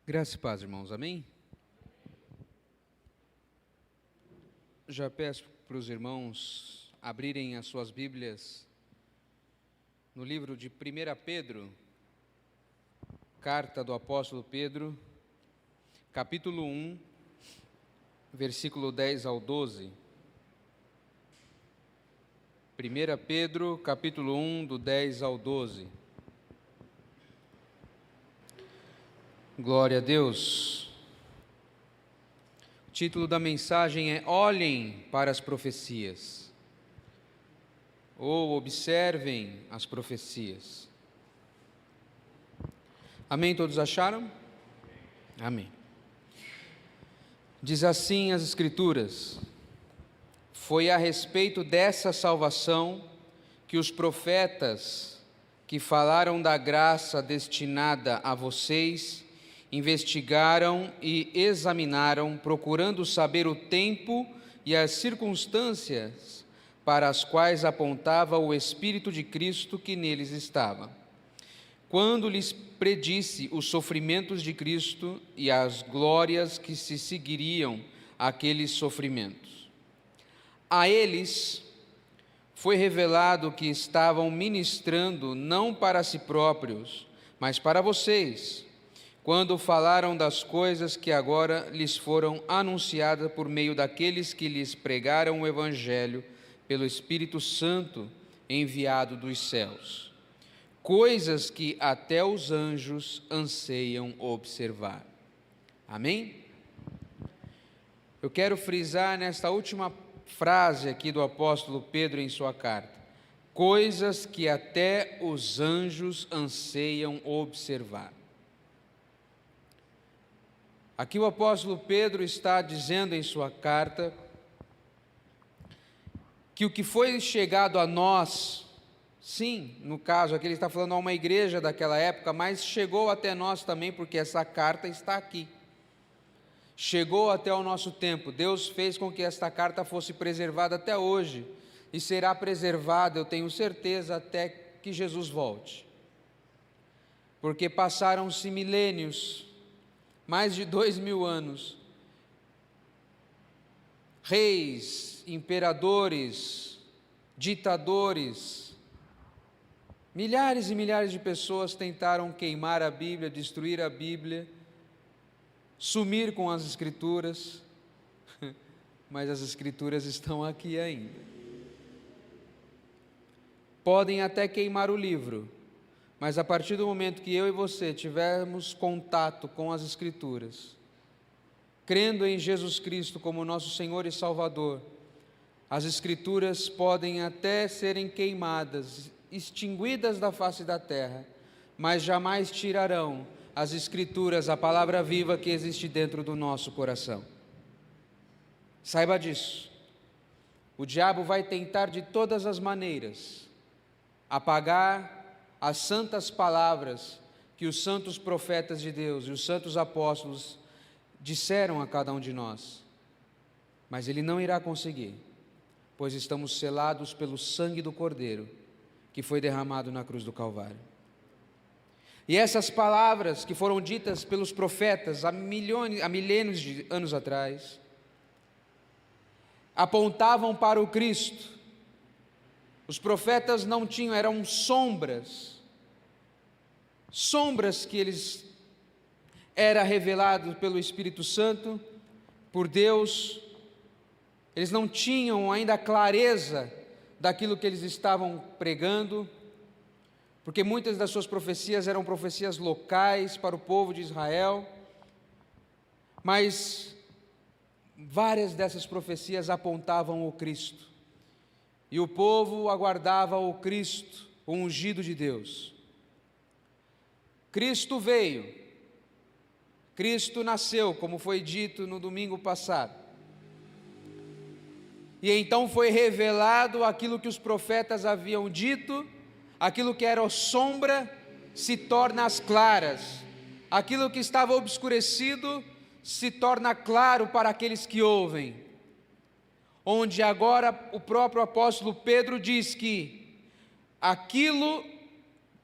Graça e paz, irmãos, amém? Já peço para os irmãos abrirem as suas Bíblias no livro de 1 Pedro, carta do apóstolo Pedro, capítulo 1, versículo 10 ao 12. 1 Pedro, capítulo 1, do 10 ao 12. Glória a Deus. O título da mensagem é Olhem para as profecias, ou observem as profecias. Amém? Todos acharam? Amém. Diz assim as Escrituras: foi a respeito dessa salvação que os profetas que falaram da graça destinada a vocês investigaram e examinaram, procurando saber o tempo e as circunstâncias para as quais apontava o Espírito de Cristo que neles estava, quando lhes predisse os sofrimentos de Cristo e as glórias que se seguiriam àqueles sofrimentos. A eles foi revelado que estavam ministrando não para si próprios, mas para vocês, quando falaram das coisas que agora lhes foram anunciadas por meio daqueles que lhes pregaram o Evangelho pelo Espírito Santo enviado dos céus, coisas que até os anjos anseiam observar. Amém? Eu quero frisar nesta última frase aqui do apóstolo Pedro em sua carta: coisas que até os anjos anseiam observar. Aqui o apóstolo Pedro está dizendo em sua carta que o que foi chegado a nós, sim, no caso aqui ele está falando a uma igreja daquela época, mas chegou até nós também, porque essa carta está aqui. Chegou até o nosso tempo. Deus fez com que esta carta fosse preservada até hoje, e será preservada, eu tenho certeza, até que Jesus volte. Porque passaram-se milênios, mais de 2000 anos, reis, imperadores, ditadores, milhares e milhares de pessoas tentaram queimar a Bíblia, destruir a Bíblia, sumir com as Escrituras, mas as Escrituras estão aqui ainda. Podem até queimar o livro, mas a partir do momento que eu e você tivermos contato com as Escrituras, crendo em Jesus Cristo como nosso Senhor e Salvador, as Escrituras podem até serem queimadas, extinguidas da face da terra, mas jamais tirarão as Escrituras, a palavra viva que existe dentro do nosso coração. Saiba disso. O diabo vai tentar de todas as maneiras apagar as santas palavras que os santos profetas de Deus e os santos apóstolos disseram a cada um de nós, mas ele não irá conseguir, pois estamos selados pelo sangue do Cordeiro que foi derramado na cruz do Calvário. E essas palavras que foram ditas pelos profetas há milênios de anos atrás, apontavam para o Cristo. Os profetas não tinham, eram sombras que eles era revelado pelo Espírito Santo, por Deus. Eles não tinham ainda a clareza daquilo que eles estavam pregando, porque muitas das suas profecias eram profecias locais para o povo de Israel, mas várias dessas profecias apontavam o Cristo. E o povo aguardava o Cristo, o ungido de Deus. Cristo veio, Cristo nasceu, como foi dito no domingo passado. E então foi revelado aquilo que os profetas haviam dito, aquilo que era sombra se torna as claras, aquilo que estava obscurecido se torna claro para aqueles que ouvem. Onde agora o próprio apóstolo Pedro diz que aquilo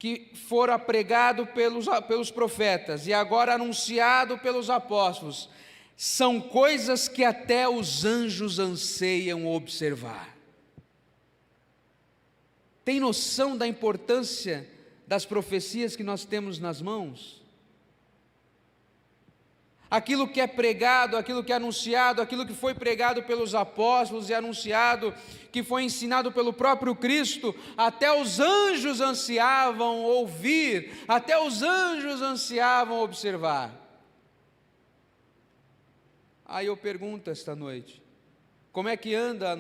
que fora pregado pelos profetas e agora anunciado pelos apóstolos, são coisas que até os anjos anseiam observar. Tem noção da importância das profecias que nós temos nas mãos? Aquilo que é pregado, aquilo que é anunciado, aquilo que foi pregado pelos apóstolos e anunciado, que foi ensinado pelo próprio Cristo, até os anjos ansiavam ouvir, até os anjos ansiavam observar. Aí eu pergunto esta noite, como é que anda a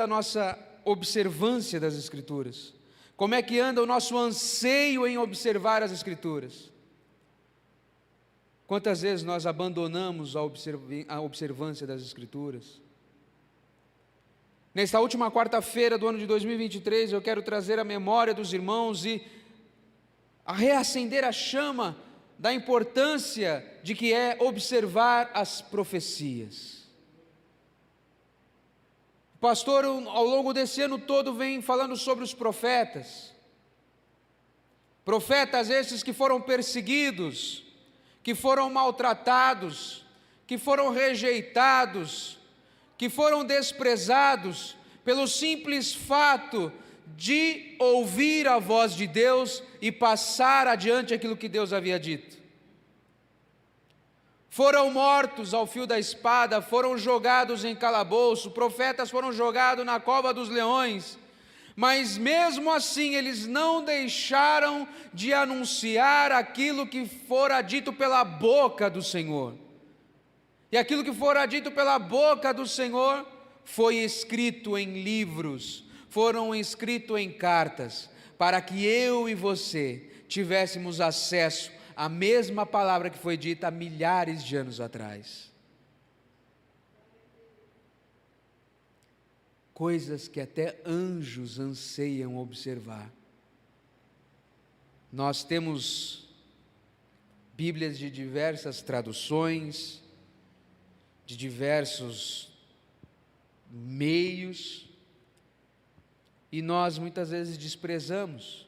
nossa observância das Escrituras? Como é que anda o nosso anseio em observar as Escrituras? Quantas vezes nós abandonamos a observância das Escrituras? Nesta última quarta-feira do ano de 2023, eu quero trazer à memória dos irmãos e a reacender a chama da importância de que é observar as profecias. O pastor, ao longo desse ano todo, vem falando sobre os profetas. Profetas esses que foram perseguidos, que foram maltratados, que foram rejeitados, que foram desprezados pelo simples fato de ouvir a voz de Deus e passar adiante aquilo que Deus havia dito. Foram mortos ao fio da espada, foram jogados em calabouço, profetas foram jogados na cova dos leões, mas mesmo assim eles não deixaram de anunciar aquilo que fora dito pela boca do Senhor. E aquilo que fora dito pela boca do Senhor foi escrito em livros, foram escritos em cartas, para que eu e você tivéssemos acesso à mesma palavra que foi dita há milhares de anos atrás. Coisas que até anjos anseiam observar. Nós temos Bíblias de diversas traduções, de diversos meios, e nós muitas vezes desprezamos,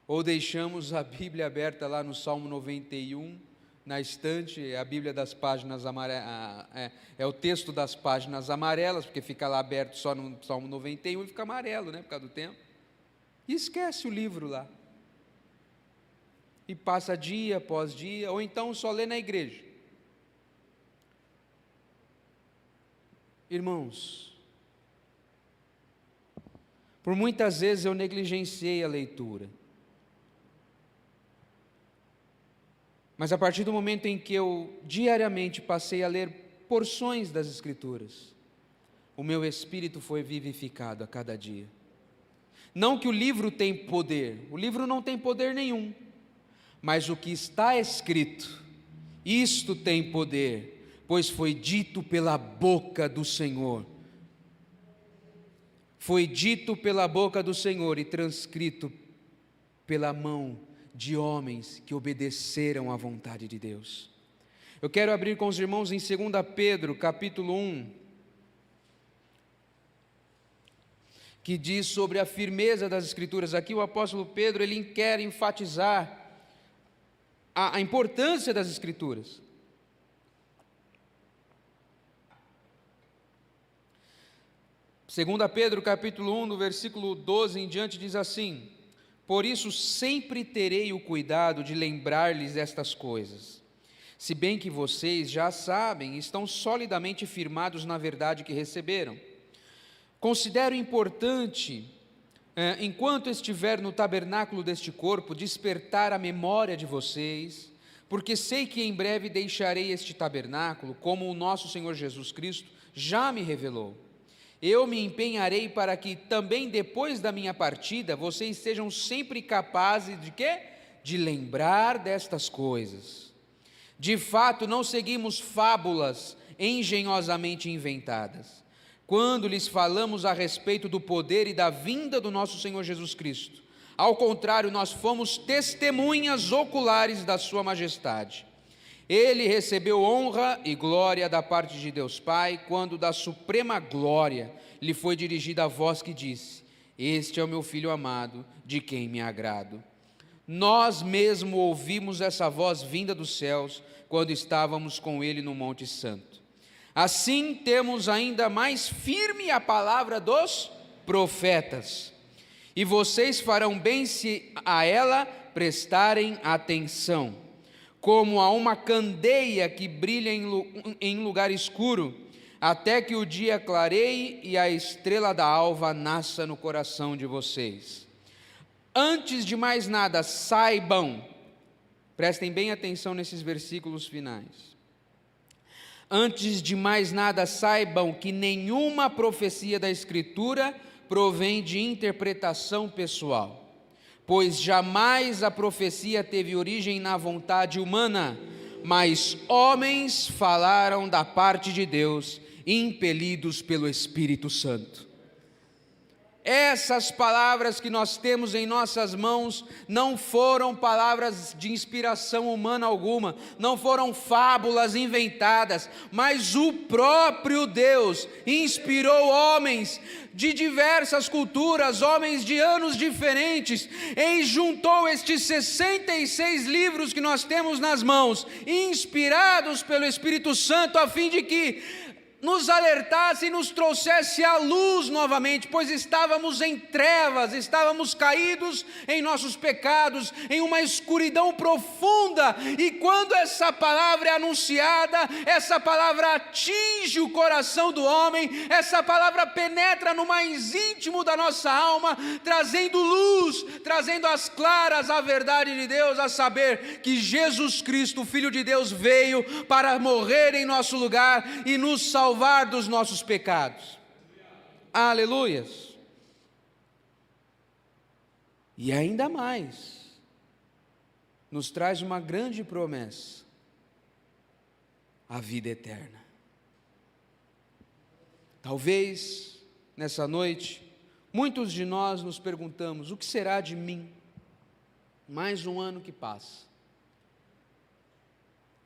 ou deixamos a Bíblia aberta lá no Salmo 91, na estante, a Bíblia das páginas amarelas, é o texto das páginas amarelas, porque fica lá aberto só no Salmo 91 e fica amarelo, por causa do tempo, e esquece o livro lá, e passa dia após dia, ou então só lê na igreja. Irmãos, por muitas vezes eu negligenciei a leitura, mas a partir do momento em que eu diariamente passei a ler porções das Escrituras, o meu espírito foi vivificado a cada dia. Não que o livro tem poder, o livro não tem poder nenhum, mas o que está escrito, isto tem poder, pois foi dito pela boca do Senhor. Foi dito pela boca do Senhor e transcrito pela mão de homens que obedeceram à vontade de Deus. Eu quero abrir com os irmãos em 2 Pedro, capítulo 1, que diz sobre a firmeza das Escrituras. Aqui o apóstolo Pedro, ele quer enfatizar a importância das Escrituras. 2 Pedro, capítulo 1, no versículo 12 em diante, diz assim: por isso sempre terei o cuidado de lembrar-lhes estas coisas, se bem que vocês já sabem, estão solidamente firmados na verdade que receberam. Considero importante, enquanto estiver no tabernáculo deste corpo, despertar a memória de vocês, porque sei que em breve deixarei este tabernáculo, como o nosso Senhor Jesus Cristo já me revelou. Eu me empenharei para que também depois da minha partida vocês sejam sempre capazes de quê? De lembrar destas coisas. De fato, não seguimos fábulas engenhosamente inventadas, quando lhes falamos a respeito do poder e da vinda do nosso Senhor Jesus Cristo. Ao contrário, nós fomos testemunhas oculares da sua majestade. Ele recebeu honra e glória da parte de Deus Pai, quando da suprema glória lhe foi dirigida a voz que disse: Este é o meu Filho amado, de quem me agrado. Nós mesmo ouvimos essa voz vinda dos céus, quando estávamos com ele no Monte Santo. Assim temos ainda mais firme a palavra dos profetas, e vocês farão bem se a ela prestarem atenção, como a uma candeia que brilha em lugar escuro, até que o dia clareie e a estrela da alva nasça no coração de vocês. Antes de mais nada, saibam, prestem bem atenção nesses versículos finais. Antes de mais nada, saibam que nenhuma profecia da Escritura provém de interpretação pessoal, pois jamais a profecia teve origem na vontade humana, mas homens falaram da parte de Deus, impelidos pelo Espírito Santo. Essas palavras que nós temos em nossas mãos não foram palavras de inspiração humana alguma, não foram fábulas inventadas, mas o próprio Deus inspirou homens de diversas culturas, homens de anos diferentes, e juntou estes 66 livros que nós temos nas mãos, inspirados pelo Espírito Santo, a fim de que nos alertasse e nos trouxesse à luz novamente, pois estávamos em trevas, estávamos caídos em nossos pecados, em uma escuridão profunda, e quando essa palavra é anunciada, essa palavra atinge o coração do homem, essa palavra penetra no mais íntimo da nossa alma, trazendo luz, trazendo às claras a verdade de Deus, a saber que Jesus Cristo, o Filho de Deus, veio para morrer em nosso lugar e nos salvar dos nossos pecados. Aleluias. E ainda mais, nos traz uma grande promessa: a vida eterna. Talvez nessa noite muitos de nós nos perguntamos: o que será de mim? Mais um ano que passa,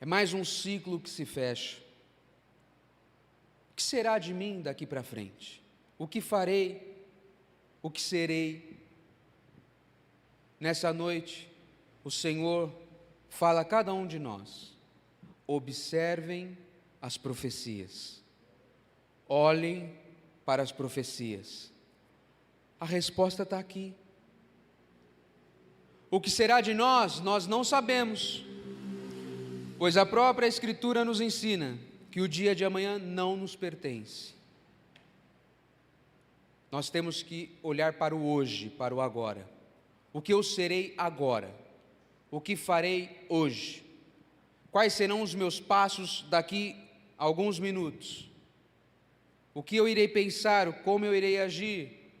é mais um ciclo que se fecha. O que será de mim daqui para frente? O que farei? O que serei? Nessa noite, o Senhor fala a cada um de nós: observem as profecias, olhem para as profecias. A resposta está aqui. O que será de nós, nós não sabemos, pois a própria Escritura nos ensina que o dia de amanhã não nos pertence. Nós temos que olhar para o hoje, para o agora. O que eu serei agora? O que farei hoje? Quais serão os meus passos daqui a alguns minutos? O que eu irei pensar? Como eu irei agir?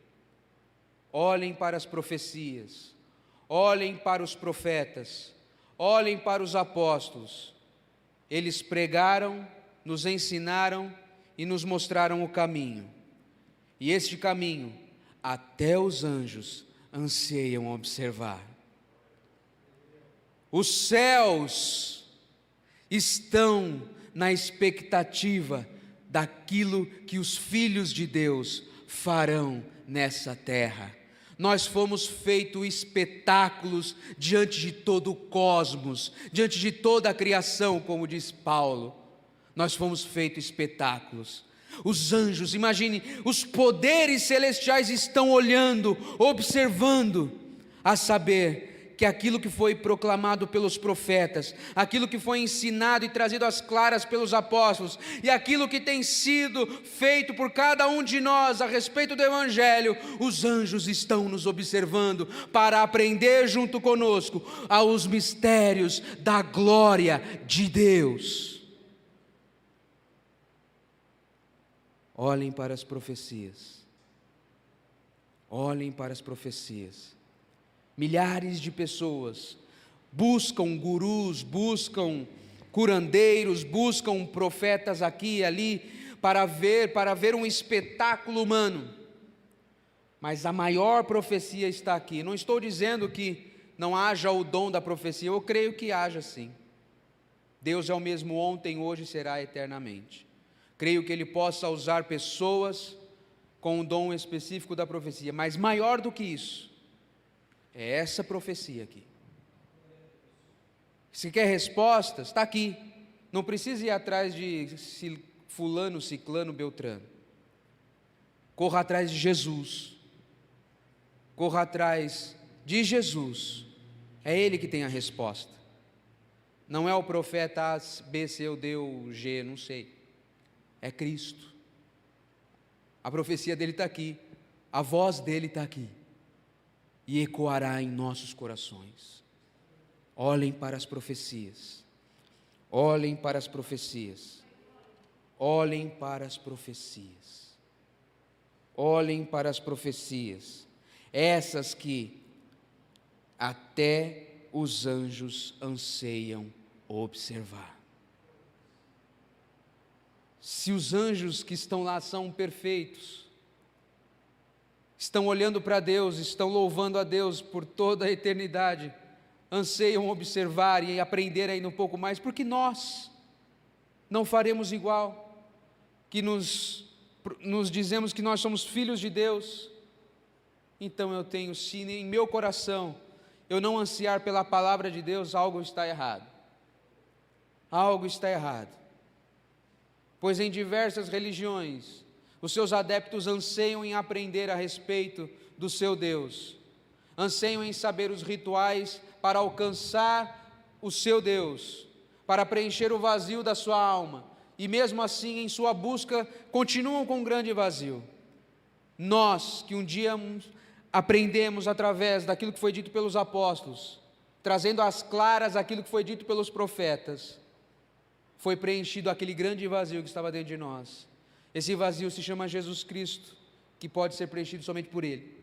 Olhem para as profecias, olhem para os profetas, olhem para os apóstolos. Eles pregaram, nos ensinaram e nos mostraram o caminho. E este caminho, até os anjos anseiam observar. Os céus estão na expectativa daquilo que os filhos de Deus farão nessa terra. Nós fomos feitos espetáculos diante de todo o cosmos, diante de toda a criação, como diz Paulo. Nós fomos feitos espetáculos. Os anjos, imagine, os poderes celestiais estão olhando, observando, a saber que aquilo que foi proclamado pelos profetas, aquilo que foi ensinado e trazido às claras pelos apóstolos, e aquilo que tem sido feito por cada um de nós a respeito do Evangelho, os anjos estão nos observando para aprender junto conosco aos mistérios da glória de Deus. Olhem para as profecias. Olhem para as profecias. Milhares de pessoas buscam gurus, buscam curandeiros, buscam profetas aqui e ali para ver um espetáculo humano. Mas a maior profecia está aqui. Não estou dizendo que não haja o dom da profecia, eu creio que haja sim. Deus é o mesmo ontem, hoje e será eternamente. Creio que Ele possa usar pessoas com o dom específico da profecia, mas maior do que isso, é essa profecia aqui. Se quer respostas, está aqui. Não precisa ir atrás de fulano, ciclano, beltrano. Corra atrás de Jesus. Corra atrás de Jesus. É Ele que tem a resposta. Não é o profeta A, B, C ou D ou G, não sei. É Cristo. A profecia dele está aqui. A voz dele está aqui. E ecoará em nossos corações. Olhem para as profecias. Olhem para as profecias. Olhem para as profecias. Olhem para as profecias. Essas que até os anjos anseiam observar. Se os anjos que estão lá são perfeitos, estão olhando para Deus, estão louvando a Deus por toda a eternidade, anseiam observar e aprender ainda um pouco mais, porque nós não faremos igual, que nos dizemos que nós somos filhos de Deus. Então eu tenho, se em meu coração eu não ansiar pela palavra de Deus, algo está errado. Algo está errado. Pois em diversas religiões, os seus adeptos anseiam em aprender a respeito do seu Deus, anseiam em saber os rituais para alcançar o seu Deus, para preencher o vazio da sua alma, e mesmo assim, em sua busca, continuam com um grande vazio. Nós, que um dia aprendemos através daquilo que foi dito pelos apóstolos, trazendo às claras aquilo que foi dito pelos profetas, foi preenchido aquele grande vazio que estava dentro de nós. Esse vazio se chama Jesus Cristo, que pode ser preenchido somente por Ele.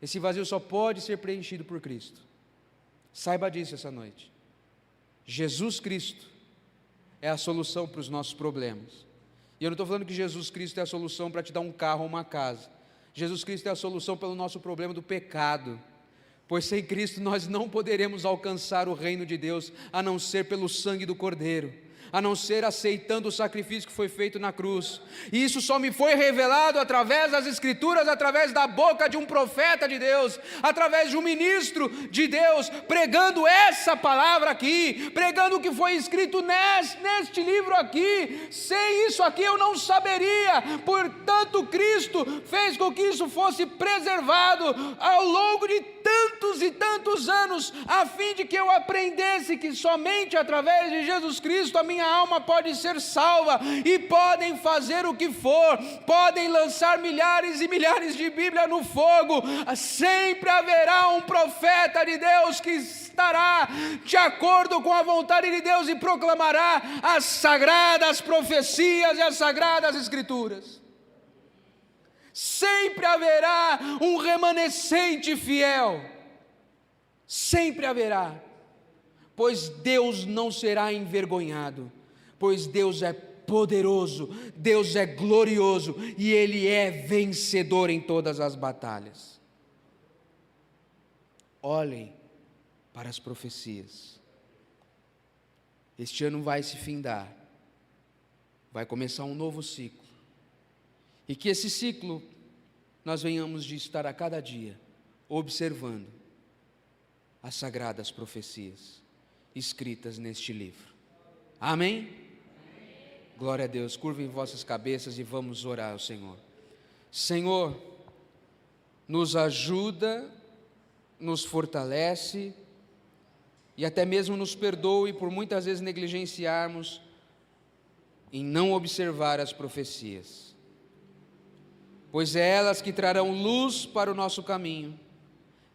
Esse vazio só pode ser preenchido por Cristo. Saiba disso essa noite. Jesus Cristo é a solução para os nossos problemas. E eu não estou falando que Jesus Cristo é a solução para te dar um carro ou uma casa. Jesus Cristo é a solução pelo nosso problema do pecado. Pois sem Cristo nós não poderemos alcançar o reino de Deus, a não ser pelo sangue do Cordeiro, a não ser aceitando o sacrifício que foi feito na cruz. E isso só me foi revelado através das Escrituras, através da boca de um profeta de Deus, através de um ministro de Deus, pregando essa palavra aqui, pregando o que foi escrito neste livro aqui. Sem isso aqui eu não saberia. Portanto, Cristo fez com que isso fosse preservado ao longo de tantos e tantos anos, a fim de que eu aprendesse que somente através de Jesus Cristo a minha alma pode ser salva, e podem fazer o que for, podem lançar milhares e milhares de Bíblia no fogo, sempre haverá um profeta de Deus que estará de acordo com a vontade de Deus e proclamará as sagradas profecias e as sagradas Escrituras. Sempre haverá um remanescente fiel, sempre haverá, pois Deus não será envergonhado, pois Deus é poderoso, Deus é glorioso e Ele é vencedor em todas as batalhas. Olhem para as profecias. Este ano vai se findar, vai começar um novo ciclo. E que esse ciclo nós venhamos de estar a cada dia observando as sagradas profecias escritas neste livro. Amém? Amém? Glória a Deus. Curvem vossas cabeças e vamos orar ao Senhor. Senhor, nos ajuda, nos fortalece e até mesmo nos perdoe por muitas vezes negligenciarmos em não observar as profecias. Pois é elas que trarão luz para o nosso caminho,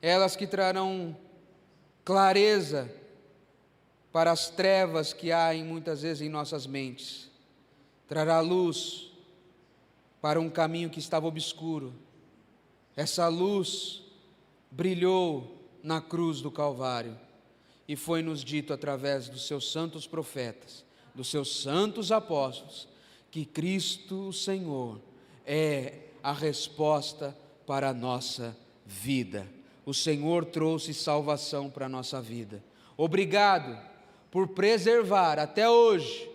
elas que trarão clareza para as trevas que há muitas vezes em nossas mentes, trará luz para um caminho que estava obscuro. Essa luz brilhou na cruz do Calvário e foi-nos dito através dos seus santos profetas, dos seus santos apóstolos, que Cristo o Senhor é a resposta para a nossa vida. O Senhor trouxe salvação para a nossa vida. Obrigado por preservar até hoje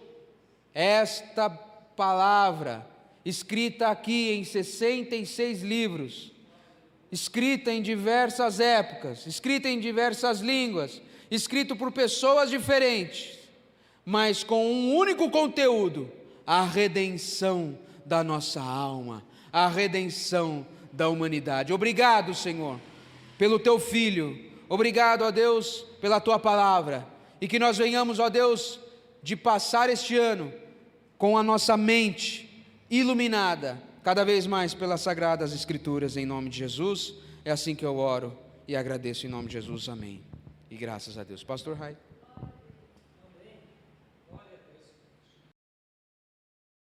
esta palavra, escrita aqui em 66 livros, escrita em diversas épocas, escrita em diversas línguas, escrito por pessoas diferentes, mas com um único conteúdo: a redenção da nossa alma, a redenção da humanidade. Obrigado, Senhor, pelo Teu Filho. Obrigado, ó Deus, pela Tua palavra, e que nós venhamos, ó Deus, de passar este ano com a nossa mente iluminada cada vez mais pelas Sagradas Escrituras, em nome de Jesus. É assim que eu oro e agradeço em nome de Jesus, amém. E graças a Deus. Pastor Rai.